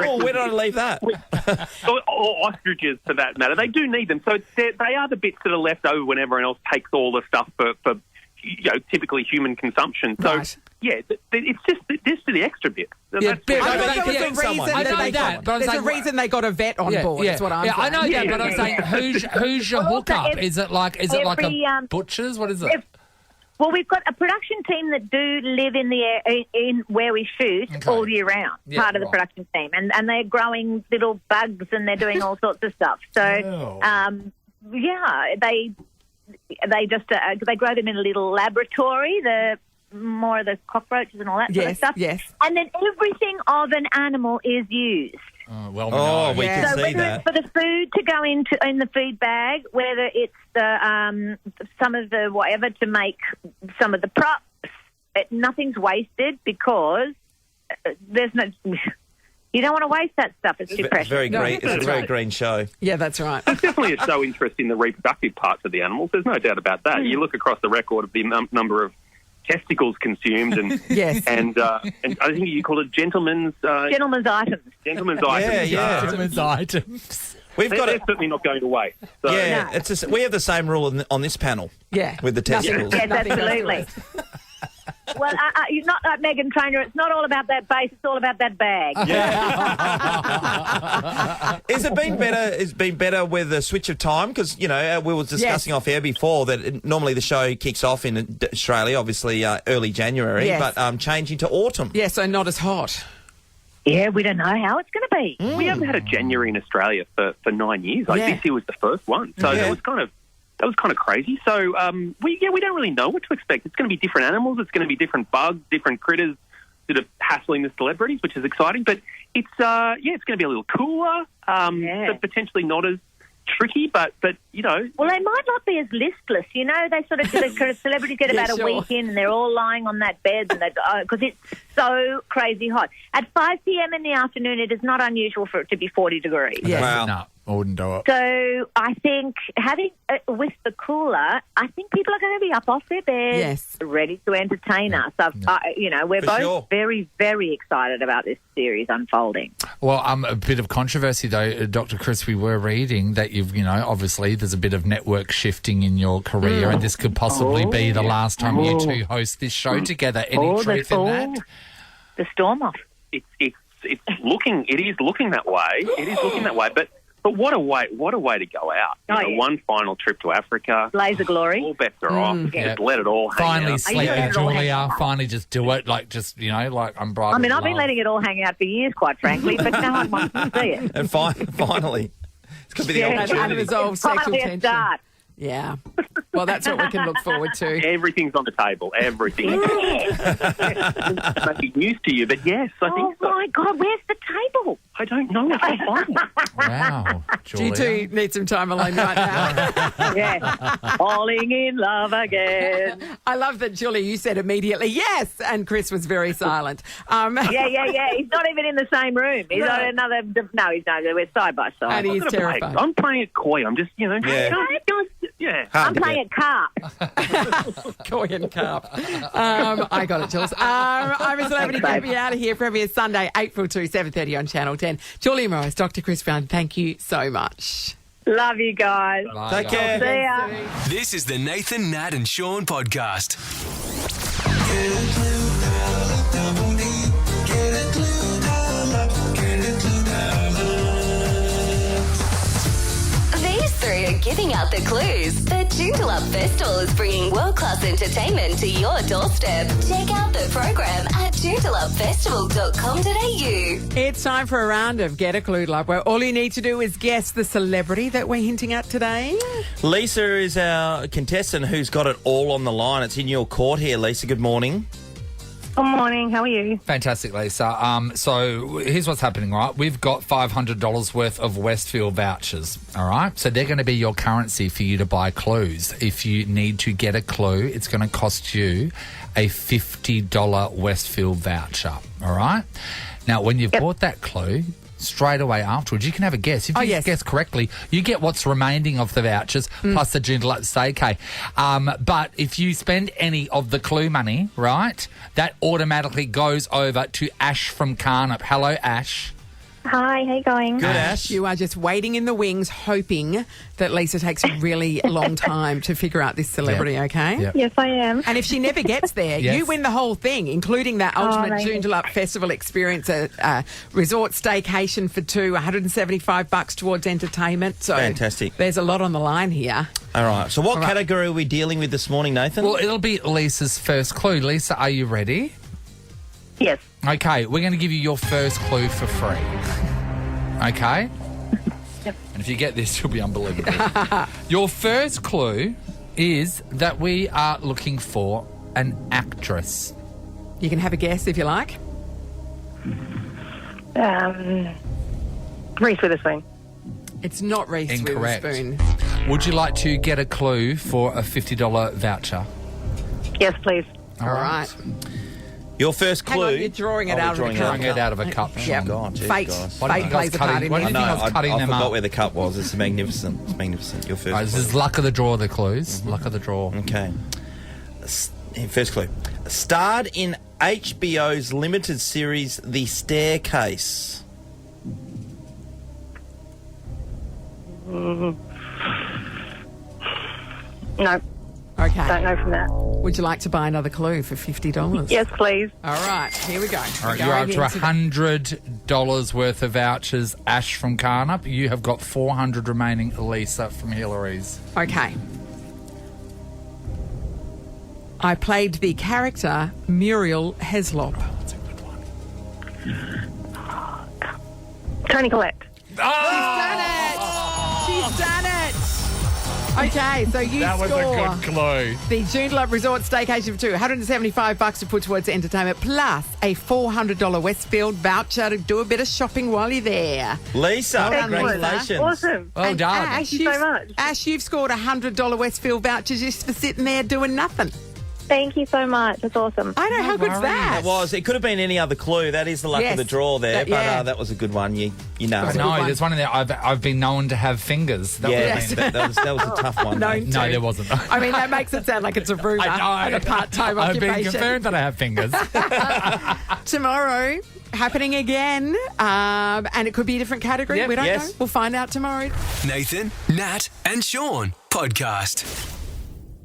Oh, where did I leave that? or ostriches, for that matter. They do need them. So they are the bits that are left over when everyone else takes all the stuff for typically human consumption. So. Right. Yeah, it's just the extra bit. Yeah, That's I know But you there's can a think someone. reason I know that that, but I'm there's a saying- reason they got a vet on board. That's what I'm saying. I know that, but I'm Yeah. saying who's your Well, hookup? also, Is it like a butcher's? What is it? Well, we've got a production team that do live in the in where we shoot all year round. Yeah, part of the right. production team, and they're growing little bugs and they're doing all sorts of stuff. So, they just they grow them in a little laboratory. More of the cockroaches and all that sort of stuff. Yes. And then everything of an animal is used. Well, Oh, we Yeah. can So see whether that. it's for the food to go in the food bag, whether it's the some of the whatever to make some of the props, nothing's wasted because there's no. You don't want to waste that stuff. It's too precious. Very green. It's a very green show. Yeah, that's right. There's definitely a show interest in the reproductive parts of the animals. There's no doubt about that. You look across the record of the number of testicles consumed, and Yes. and I think you call it gentlemen's Gentlemen's items. items. Yeah. Gentlemen's items. We've got They're it. certainly not going to waste. So, Yeah, we have the same rule on this panel. Yeah. With the testicles. Yes, Nothing absolutely. Well, you're not like Meghan Trainor. It's not all about that base. It's all about that bag. Has it been better? Has it been better with the switch of time? Because we were discussing off air before that normally the show kicks off in Australia, obviously early January, Yes. but changing to autumn. Yeah, so not as hot. Yeah, we don't know how it's going to be. we haven't had a January in Australia for 9 years. This year was the first one, so that was kind of crazy. So we don't really know what to expect. It's going to be different animals. It's going to be different bugs, different critters that are hassling the celebrities, which is exciting. But it's going to be a little cooler. but potentially not as tricky, but you know. Well, they might not be as listless. You know, they sort of the celebrities get about a week in and they're all lying on that bed and because it's so crazy hot. At 5 p.m. in the afternoon, it is not unusual for it to be 40 degrees. Yes. Wow. No, I wouldn't do it. So I think having with the cooler, I think people are going to be up off their beds, ready to entertain us. You know, we're both very, very excited about this series unfolding. Well, a bit of controversy though, Dr. Chris. We were reading that obviously there's a bit of network shifting in your career, and this could possibly be the last time you two host this show together. Any truth in that? The storm off. It is looking that way. It is looking that way, but what a way to go out. One final trip to Africa. Blaze of glory. All bets are off. Just let it all hang Finally out. sleep with Julia. Finally just do it. Like unbridled. I mean, I've been letting it all hang out for years, quite frankly, but now I want to see it. And finally, it's going to be the opportunity. Unresolved sexual Finally a tension. start. Yeah. Well, that's what we can look forward to. Everything's on the table. Everything. It might be news to you, but yes, I think so. Oh, my God, where's the table? I don't know. I can't find it. Wow, Do you two need some time alone right now? Yeah. Falling in love again. I love that, Julie, you said immediately yes, and Chris was very silent. Yeah. He's not even in the same room. He's on another... No, he's not. We're side by side. And he's terrified. I'm playing it coy. I'm just, I'm playing at carp. Coy and carp. I got it, Jules. I'm a celebrity. Get me out of here. Premiere Sunday, 8 till 2, 7:30 on Channel 10. Julia Morris, Dr. Chris Brown, thank you so much. Love you guys. Take care. See ya. This is the Nathan, Nat and Sean podcast. These three are giving out the clues. The Joondalup Festival is bringing world-class entertainment to your doorstep. Check out the program at joondalupfestival.com.au. It's time for a round of Get a Clue Love, where all you need to do is guess the celebrity that we're hinting at today. Lisa is our contestant who's got it all on the line. It's in your court here, Lisa. Good morning. Good morning. How are you? Fantastic, Lisa. So here's what's happening, right? We've got $500 worth of Westfield vouchers, all right? So they're going to be your currency for you to buy clues. If you need to get a clue, it's going to cost you a $50 Westfield voucher, all right? Now, when you've bought that clue, straight away afterwards, you can have a guess. If you guess correctly, you get what's remaining of the vouchers plus the Joondalup staycay. But if you spend any of the clue money, right, that automatically goes over to Ash from Carnup. Hello, Ash. Hi, how you going? Good, Ash. You are just waiting in the wings, hoping that Lisa takes a really long time to figure out this celebrity, okay? Yep. Yes, I am. And if she never gets there, you win the whole thing, including that ultimate amazing. Joondalup Festival experience, a resort staycation for two, $175 towards entertainment. So Fantastic. There's a lot on the line here. All right. So what category are we dealing with this morning, Nathan? Well, it'll be Lisa's first clue. Lisa, are you ready? Yes. Okay, we're going to give you your first clue for free. Okay? Yep. And if you get this, you'll be unbelievable. Your first clue is that we are looking for an actress. You can have a guess if you like. Reese Witherspoon. It's not Reese Incorrect. Witherspoon. Would you like to get a clue for a $50 voucher? Yes, please. All right. Your first clue. Hang on, you're drawing it out of the cup. Drawing it out of a cup. Yep. God, geez, Fate. guys. Fate plays a part in What do this. you think I was cutting I them forgot up? where the cup was. It's magnificent. It's magnificent. Your first Right, this clue. is luck of the draw, the clues. Luck of the draw. Okay. First clue. Starred in HBO's limited series The Staircase. No. Okay. Don't know from that. Would you like to buy another clue for $50? Yes, please. All right, here we go. All right, you're up to $100 worth of vouchers. Ash from Carnup. You have got $400 remaining. Lisa from Hillary's. Okay. I played the character Muriel Heslop. That's a good one. Toni Collette. She's done it! She's done it! Okay, so you That was score a good clue. the Joondalup Resort staycation for two, $175 to put towards entertainment, plus a $400 Westfield voucher to do a bit of shopping while you're there. Lisa, Well done, congratulations. Lisa. Awesome. Well done. Ash, Thank you so much. Ash, you've scored $100 Westfield vouchers just for sitting there doing nothing. Thank you so much. That's awesome. I know, how good's worries. that? It was. It could have been any other clue. That is the luck Yes. of the draw there. That- yeah. But that was a good one. You know. That's it. a good No, one. there's one in there. I've been known to have fingers. That Yeah, would've been- that was a tough one. No, mate. No, there wasn't. I mean, that makes it sound like it's a rumour and a part-time I've been occupation. confirmed that I have fingers. Tomorrow, happening again, and it could be a different category. Yep. We don't Yes. know. We'll find out tomorrow. Nathan, Nat, and Sean podcast.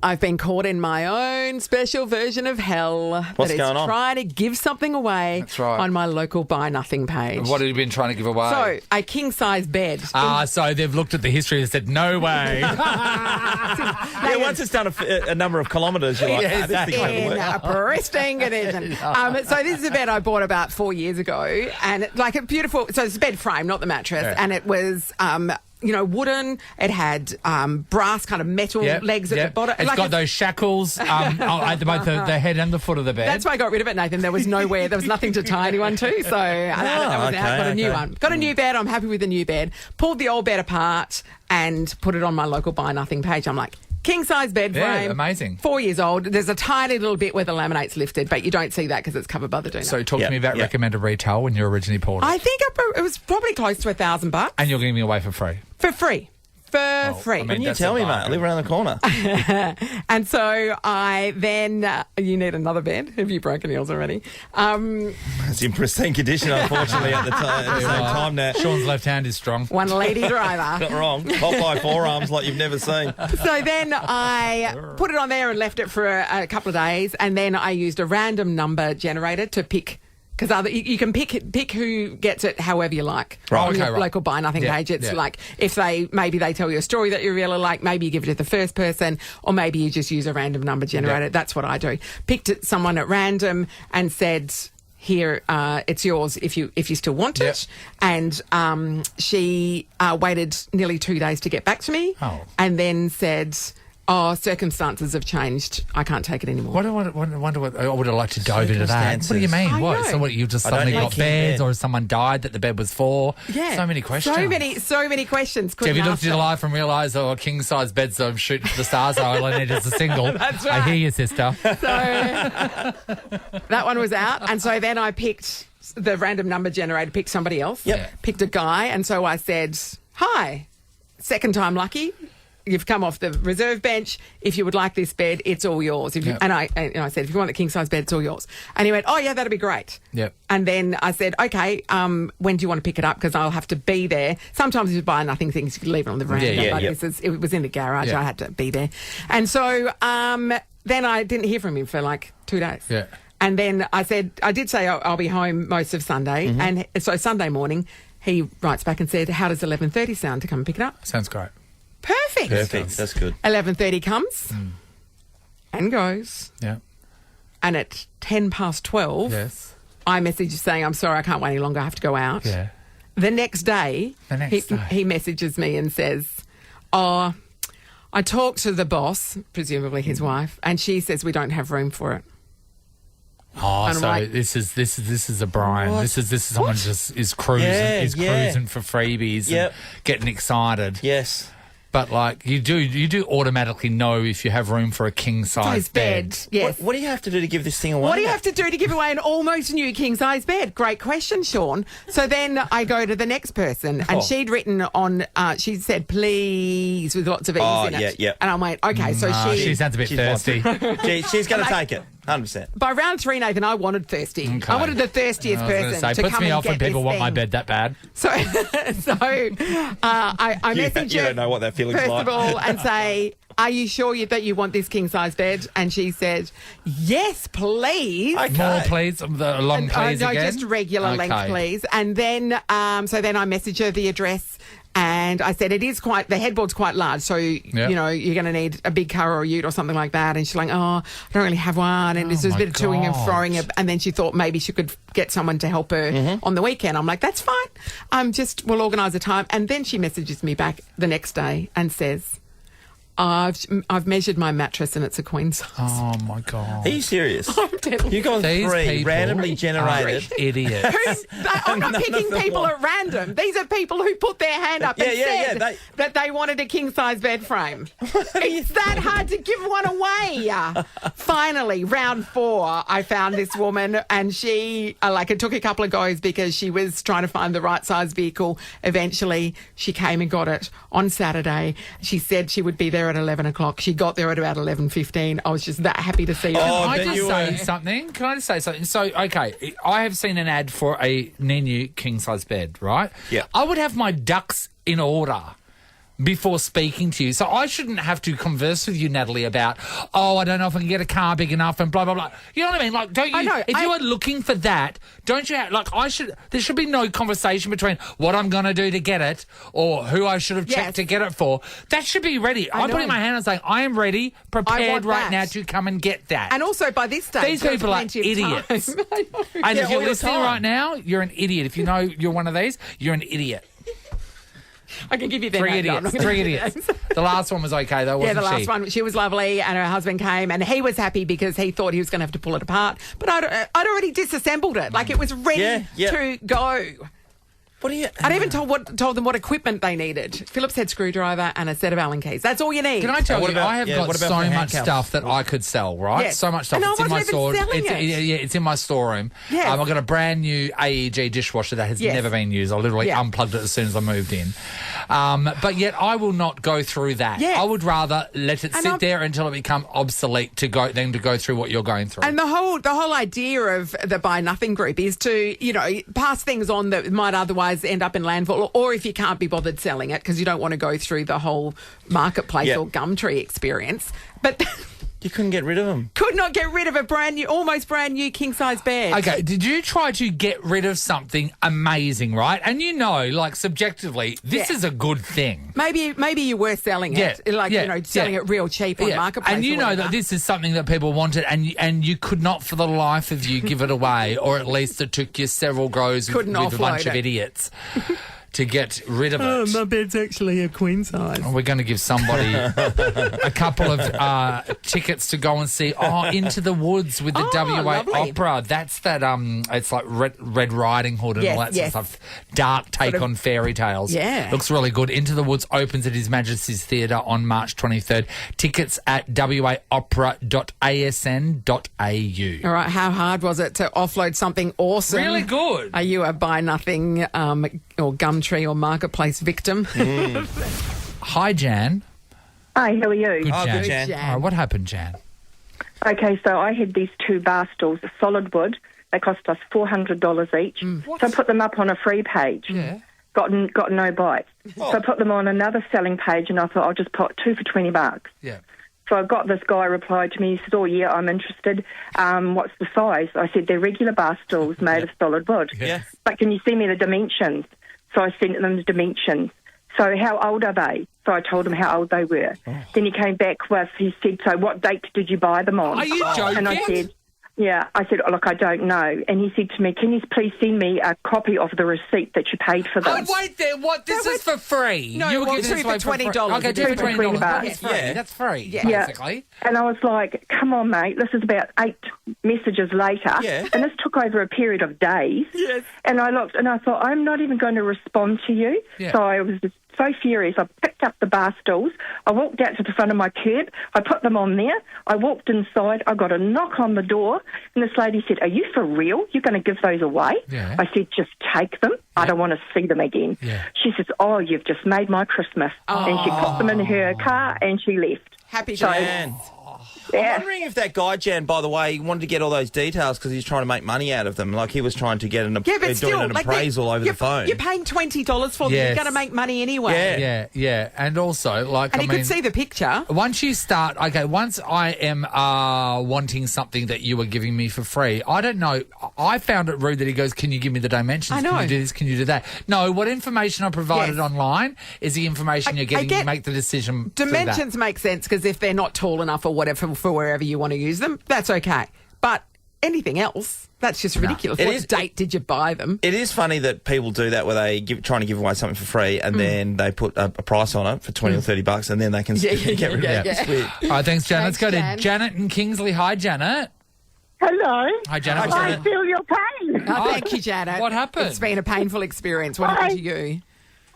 I've been caught in my own special version of hell. What's that is going on? trying to give something away That's right. on my local Buy Nothing page. What have you been trying to give away? So, a king-size bed. So they've looked at the history and said, no way. Yeah, once it's done a number of kilometres, you're like, Yeah, this thing's exactly. gonna In work. a pristine condition. So this is a bed I bought about 4 years ago, and like a beautiful. So it's a bed frame, not the mattress, Yeah. and it was. Wooden. It had brass kind of metal legs at the bottom. It's Like got those shackles at both the head and the foot of the bed. That's why I got rid of it, Nathan. There was nowhere, there was nothing to tie anyone to. So that was out. Got a new one. Got a new bed. I'm happy with the new bed. Pulled the old bed apart and put it on my local Buy Nothing page. I'm like, king size bed Yeah, frame. amazing. 4 years old. There's a tiny little bit where the laminate's lifted, but you don't see that because it's covered by the doona. So talk Yeah, to me about yeah. recommended retail when you originally bought it. I think it was probably close to $1,000 And you're giving me away for free. for free. For free. I mean, Can you that's tell a me, mate? I bargain. live around the corner. And so I then, you need another bed. Have you broken yours already? It's in pristine condition, unfortunately, at the same time now. Sean's left hand is strong. One lady driver. Not wrong. Popeye forearms like you've never seen. So then I put it on there and left it for a couple of days, and then I used a random number generator to pick. Because you can pick who gets it however you like. Right. On your Okay, right. local Buy Nothing Yeah, page. It's yeah. like if maybe they tell you a story that you really like, maybe you give it to the first person, or maybe you just use a random number generator. Yeah. That's what I do. Picked someone at random and said, here, it's yours if you still want it. And she waited nearly 2 days to get back to me, and then said, "Oh, circumstances have changed. I can't take it anymore." I wonder what I would have liked to dive into that. What do you mean? I What? know. So what? You just I don't suddenly need got a king beds, bed. or someone died that the bed was for? Yeah. So many questions. So many questions. Have Couldn't you looked ask at your them. life and realised, a king size bed, so I'm shooting for the stars. All I need is a single. That's I right. hear you, sister. So that one was out. And so then I picked the random number generator, picked somebody else. Yep. Picked a guy. And so I said, "Hi, second time lucky. You've come off the reserve bench. If you would like this bed, it's all yours." Yep. And I said, "If you want the king size bed, it's all yours." And he went, "Oh yeah, that'd be great." Yep. And then I said, "Okay, when do you want to pick it up? Because I'll have to be there." Sometimes if you buy nothing things, you can leave it on the veranda. Yeah, but yeah. it was in the garage. Yeah. I had to be there. And so then I didn't hear from him for like 2 days. Yeah. And then I did say I'll be home most of Sunday. Mm-hmm. And so Sunday morning, he writes back and said, "How does 11:30 sound to come and pick it up?" Sounds great. Perfect. Perfect. That's good. 11:30 comes and goes. Yeah. And at 12:10, Yes. I message you saying, "I'm sorry, I can't wait any longer. I have to go out." Yeah. The next day, he messages me and says, "Oh, I talked to the boss, presumably his wife, and she says we don't have room for it." Oh, And I'm so like, this is a Brian. What? This is someone just is cruising cruising for freebies Yep. and getting excited. Yes. But like you do automatically know if you have room for a king size Size bed. Yes. What do you have to do to give this thing away? What do you have to do to give away an almost new king-size bed? Great question, Sean. So then I go to the next person, and she'd written on, she said, "Please," with lots of E's in it. yeah. And I'm like, okay, so she sounds a bit thirsty. She's going to take it, 100%. By round 3, Nathan, I wanted thirsty. Okay. I wanted the thirstiest I was gonna person say, to puts come me and off when get people this want my thing. bed that bad. So I message You her don't know what that feeling's first like. of all and say, "Are you sure that you want this king size bed?" And she said, "Yes, please." More please, the long please no, again. just regular length, Okay. please. And then, so then I message her the address. And I said, the headboard's quite large, so, you know, you're going to need a big car or a ute or something like that. And she's like, "Oh, I don't really have one." And there's a my bit of toing and God. froing. And then she thought maybe she could get someone to help her on the weekend. I'm like, "That's fine. We'll organise a time." And then she messages me back the next day and says, I've measured my mattress and it's a queen size. Oh my God. Are you serious? I'm deadly. You got These 3 people randomly generated. are idiots. I'm not picking people at random. These are people who put their hand up and said that they wanted a king-size bed frame. It's that hard to give one away. Finally, round 4, I found this woman and she, it took a couple of goes because she was trying to find the right size vehicle. Eventually, she came and got it on Saturday. She said she would be there at 11 o'clock. She got there at about 11:15. I was just that happy to see her. Can I just say something? So, okay, I have seen an ad for a new king-size bed, right? Yeah. I would have my ducks in order before speaking to you. So I shouldn't have to converse with you, Natalie, about, I don't know if I can get a car big enough and blah, blah, blah. You know what I mean? Like, don't you, if you are looking for that, don't you have, there should be no conversation between what I'm going to do to get it or who I should have checked to get it for. That should be ready. I'm putting my hand on saying, I am ready, prepared right now to come and get that. And also by this stage, these people are idiots. And if you're listening right now, you're an idiot. If you know you're one of these, you're an idiot. I can give you their 3 name. idiots. 3 idiots. The last one was okay, though, wasn't she? Yeah, the last one. She was lovely, and her husband came, and he was happy because he thought he was going to have to pull it apart. But I'd already disassembled it. Like, it was ready to go. What do you... I'd even told them what equipment they needed. Phillips head screwdriver and a set of Allen keys. That's all you need. Can I tell you, I have got so much stuff that I could sell, right? Yes. So much stuff. And It's in my store. It's in my storeroom. Yes. I've got a brand new AEG dishwasher that has never been used. I literally unplugged it as soon as I moved in. But yet I will not go through that. Yes. I would rather let it sit there until it becomes obsolete than to go through what you're going through. And the whole idea of the Buy Nothing group is to, pass things on that might otherwise end up in landfill, or if you can't be bothered selling it because you don't want to go through the whole marketplace or Gumtree experience. But you couldn't get rid of them. Could not get rid of almost brand new king-size bed. Okay, did you try to get rid of something amazing, right? And subjectively, this is a good thing. Maybe you were selling it, selling it real cheap on marketplace. And you know that this is something that people wanted, and you could not for the life of you give it away, or at least it took you several goes with a bunch of idiots to get rid of it. My bed's actually a queen size. We're going to give somebody a couple of tickets to go and see Into the Woods with the WA lovely. Opera. That's that, it's like Red Riding Hood and all that sort of stuff. Dark take on fairy tales. Yeah. Looks really good. Into the Woods opens at His Majesty's Theatre on March 23rd. Tickets at waopera.asn.au. All right, how hard was it to offload something awesome? Really good. Are you a Buy Nothing or Gumtree or marketplace victim? Hi, Jan. Hi, how are you? Good, Jan. All right, what happened, Jan? Okay, so I had these 2 bar stools, solid wood. They cost us $400 each. So I put them up on a free page. Yeah. Got no bites. So I put them on another selling page, and I thought I'll just put 2 for $20. Yeah. So I got this guy replied to me. He said, "Oh yeah, I'm interested. What's the size?" I said, "They're regular bar stools made of solid wood. Yeah. But can you send me the dimensions?" So I sent them the dimensions. So how old are they? So I told him how old they were. Then he came back with, he said, "So what date did you buy them on?" Are you joking? And I said, "Yeah." I said, "Oh, look, I don't know." And he said to me, "Can you please send me a copy of the receipt that you paid for them?" Oh, wait there. What? This is for free? No, you were well, giving this 2 away for $20. Okay, 2 for $20. $20. That's free. That's free, Yeah. basically. And I was like, "Come on, mate, this is about 8 messages later." Yeah. And this took over a period of days. Yes. And I looked and I thought, I'm not even going to respond to you. Yeah. So I was just so furious. I picked up the bar stools. I walked out to the front of my curb. I put them on there. I walked inside. I got a knock on the door. And this lady said, "Are you for real? You're going to give those away?" Yeah. I said, "Just take them. I don't want to see them again." Yeah. She says, "Oh, you've just made my Christmas." And she put them in her car and she left. Happy So- Jan. Yeah. I'm wondering if that guy, Jan, by the way, wanted to get all those details because he's trying to make money out of them. Like he was trying to get doing an appraisal over the phone. You're paying $20 for them. Yes. You're going to make money anyway. Yeah. And also, And he could see the picture. Once you start, once I am wanting something that you were giving me for free, I don't know. I found it rude that he goes, "Can you give me the dimensions? I know. Can you do this? Can you do that?" No, what information I provided online is the information you're getting. You make the decision. Dimensions make sense because if they're not tall enough or whatever for wherever you want to use them, that's okay. But anything else. That's just ridiculous. What date did you buy them? It is funny that people do that where they trying to give away something for free and then they put a price on it for $20 or $30 and then they can get rid of it. It's weird. All right, thanks, Janet. Let's go to Janet in Kingsley. Hi, Janet. Hello. Hi, Janet. I feel your pain. Oh, thank you, Janet. What happened? It's been a painful experience. What happened to you?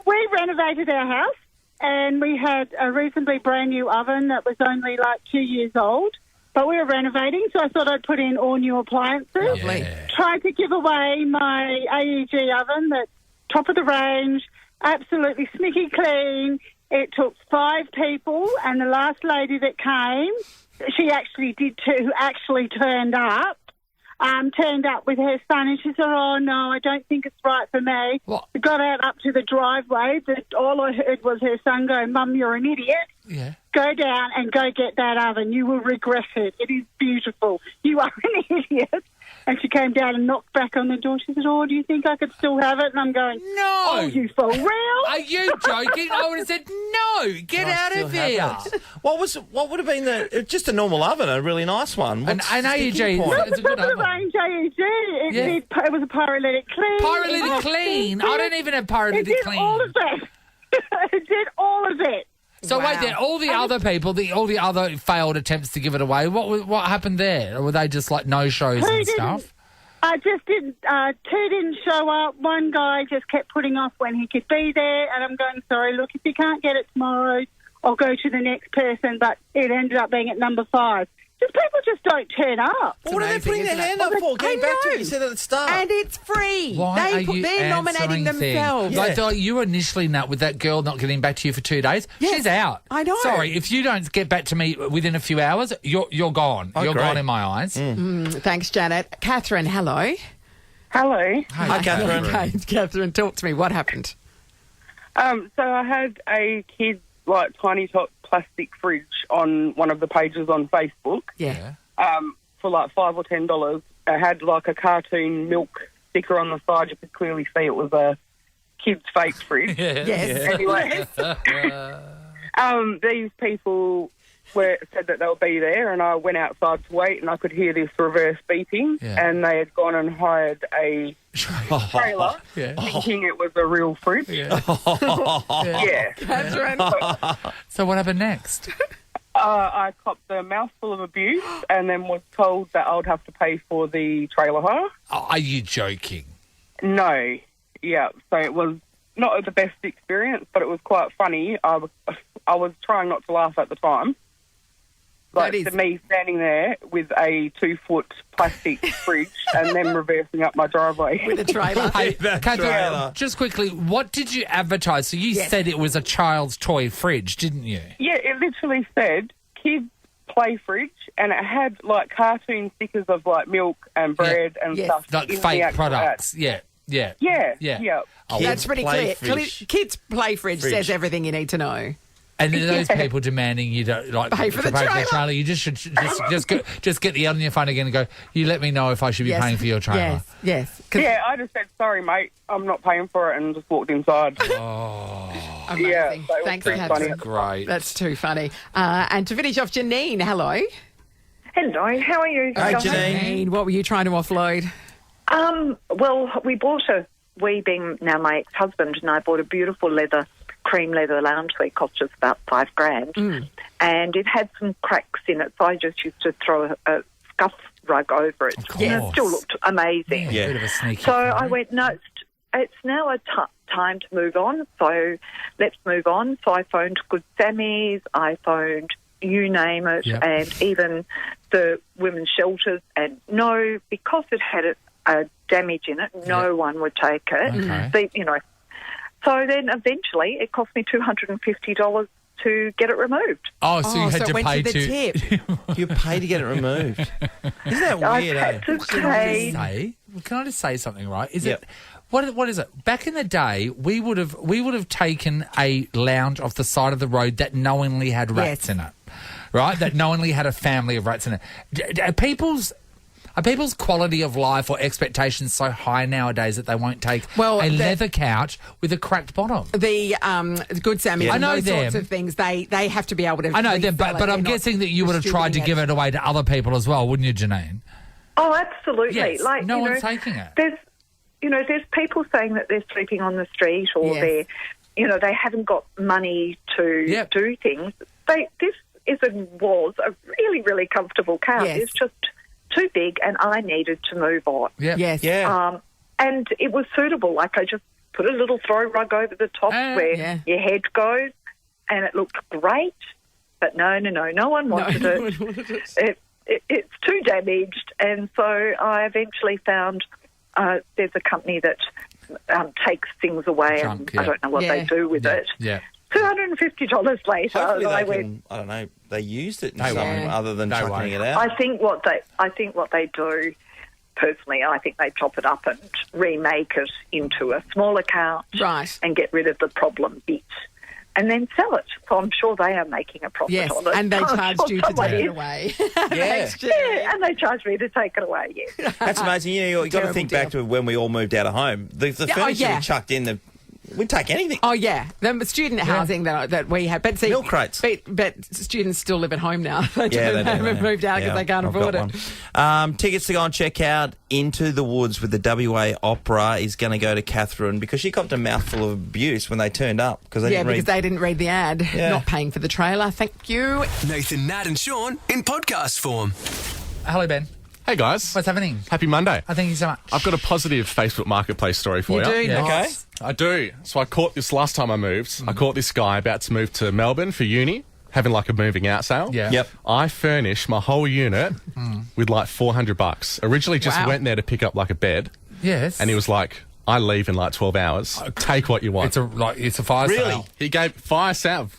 We renovated our house and we had a reasonably brand new oven that was only like 2 years old. But we were renovating, so I thought I'd put in all new appliances. Lovely. Tried to give away my AEG oven that's top of the range, absolutely snicky clean. It took 5 people, and the last lady that came, she actually did too, who actually turned up with her son, and she said, oh, no, I don't think it's right for me. What? We got out up to the driveway, but all I heard was her son go, Mum, you're an idiot. Yeah. Go down and go get that oven. You will regret it. It is beautiful. You are an idiot. And she came down and knocked back on the door. She said, oh, do you think I could still have it? And I'm going, No. Oh, you for real? Are you joking? I would have said, no, get out of here. What would have been just a normal oven, a really nice one? An AEG. It's a good oven. Range AEG. It was a pyrolytic clean. Pyrolytic clean? I don't even have pyrolytic clean. It did all of that. It did all of it. So wait, then all the other people, all the other failed attempts to give it away. What happened there? Or were they just like no shows and stuff? I just didn't. 2 didn't show up. One guy just kept putting off when he could be there, and I'm going, sorry, look, if you can't get it tomorrow, I'll go to the next person. But it ended up being at number 5. Just people just don't turn up. What are they putting their hand up for? Getting back to what you said at the start. And it's free. Why are you they're nominating themselves. Like you initially, Nat, with that girl not getting back to you for 2 days, she's out. I know. Sorry, if you don't get back to me within a few hours, you're gone. You're gone in my eyes. Thanks, Janet. Catherine, hello. Hello. Hi, Catherine. Okay, Catherine, talk to me. What happened? So I had a kid's tiny top plastic fridge on one of the pages on Facebook. Yeah. For $5 or $10. It had a cartoon milk sticker on the side. You could clearly see it was a kid's fake fridge. Yes. Anyway, these people said that they'll be there, and I went outside to wait, and I could hear this reverse beeping, and they had gone and hired a trailer, thinking it was a real fridge. Yeah. Catherine. So what happened next? I copped a mouthful of abuse and then was told that I would have to pay for the trailer hire. Are you joking? No. Yeah, so it was not the best experience, but it was quite funny. I was trying not to laugh at the time. To me standing there with a 2-foot plastic fridge and then reversing up my driveway. With a trailer. Hey, Catherine, just quickly, what did you advertise? So you said it was a child's toy fridge, didn't you? Yeah, it literally said kids play fridge, and it had cartoon stickers of milk and bread and stuff. Like in fake the products. ad. Yeah. Yeah. That's pretty clear. Kids play fridge says everything you need to know. And then those people demanding you don't pay for the trailer. You just should just get the on your phone again and go, you let me know if I should be paying for your trailer. Yes. Yeah, I just said, sorry, mate, I'm not paying for it, and just walked inside. Amazing. Yeah, Thanks, Catherine. Catherine. Great. That's too funny. And to finish off, Janine, hello. Hello, how are you? Hi, Janine. What were you trying to offload? Well, we being now my ex-husband and I bought a beautiful cream leather lounge suite, cost us about $5,000, and it had some cracks in it, so I just used to throw a scuff rug over it. And it still looked amazing. Yeah. Bit of a sneaky So I went, no, it's now time to move on, so let's move on. So I phoned Good Sammy's, I phoned you name it, and even the women's shelters, and no, because it had a damage in it, no one would take it. Okay. So then eventually it cost me $250 to get it removed. Oh, so you had to went pay to the tip. You paid to get it removed. Isn't that weird, had to pay. Can I just say something, right? Is it what is it? Back in the day, we would have taken a lounge off the side of the road that knowingly had rats in it. Right? That knowingly had a family of rats in it. Are people's quality of life or expectations so high nowadays that they won't take a leather couch with a cracked bottom? The Good Sammy and those sorts of things, they have to be able to... I know them, but I'm guessing that you would have tried to give it away to other people as well, wouldn't you, Janine? Oh, absolutely. Yes, like no you one's know, taking it. There's people saying that they're sleeping on the street or Yes. they haven't got money to do things. This was a really, really comfortable couch. Yes. It's just too big, and I needed to move on. Yes. Yeah. And it was suitable. Like I just put a little throw rug over the top where your head goes, and it looked great. But no one wanted it. It's too damaged, and so I eventually found there's a company that takes things away, Junk, and I don't know what they do with it. Yeah. $250 later, Hopefully I they went. can, I don't know, they used it in They something won't. other than They chucking won't. it out. I think what they do, personally, I think they chop it up and remake it into a smaller couch, Right. and get rid of the problem bit, and then sell it. So I'm sure they are making a profit Yes, on it. and they I'm charged sure you to someone take it is. away. Yeah. Yeah, and they charged me to take it away. Yes. That's amazing. You got to Terrible think back to when we all moved out of home. The furniture we chucked in, we'd take anything. Oh, yeah. The student housing that we have. But see, Milk crates. But students still live at home now. Yeah, they do. haven't moved out because they can't I've afford got it. one. Tickets to go and check out Into the Woods with the WA Opera is going to go to Catherine because she copped a mouthful of abuse when they turned up because they didn't read. They didn't read the ad. Yeah. Not paying for the trailer. Thank you. Nathan, Nat and Sean in podcast form. Hello, Ben. Hey, guys. What's happening? Happy Monday. Oh, thank you so much. I've got a positive Facebook Marketplace story for you. You do? Yeah. Nice. I do. So I caught this last time I moved. I caught this guy about to move to Melbourne for uni, having like a moving out sale. Yeah. Yep. I furnished my whole unit with like $400. Originally just Wow. went there to pick up like a bed, Yes. and he was like, I leave in like 12 hours. Take what you want. It's a fire sale. He gave fire sale,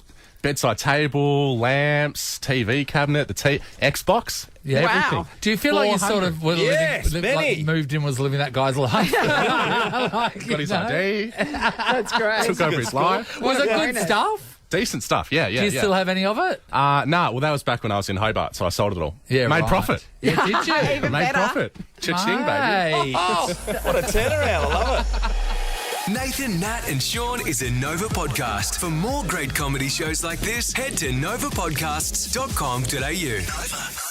bedside table, lamps, TV cabinet, the Xbox, everything. Do you feel like you sort of were Yes, like moved in, was living that guy's life? Got his ID, That's great. took over his life. Was it good stuff? Decent stuff, yeah. Do you still have any of it? Nah, well, that was back when I was in Hobart, so I sold it all. Yeah, Made right. profit. Yeah, did you? Even Made better. profit. Cha-ching, baby. Mate. What a turnaround. I love it. Nathan, Nat and Sean is a Nova podcast. For more great comedy shows like this, head to novapodcasts.com.au. Nova.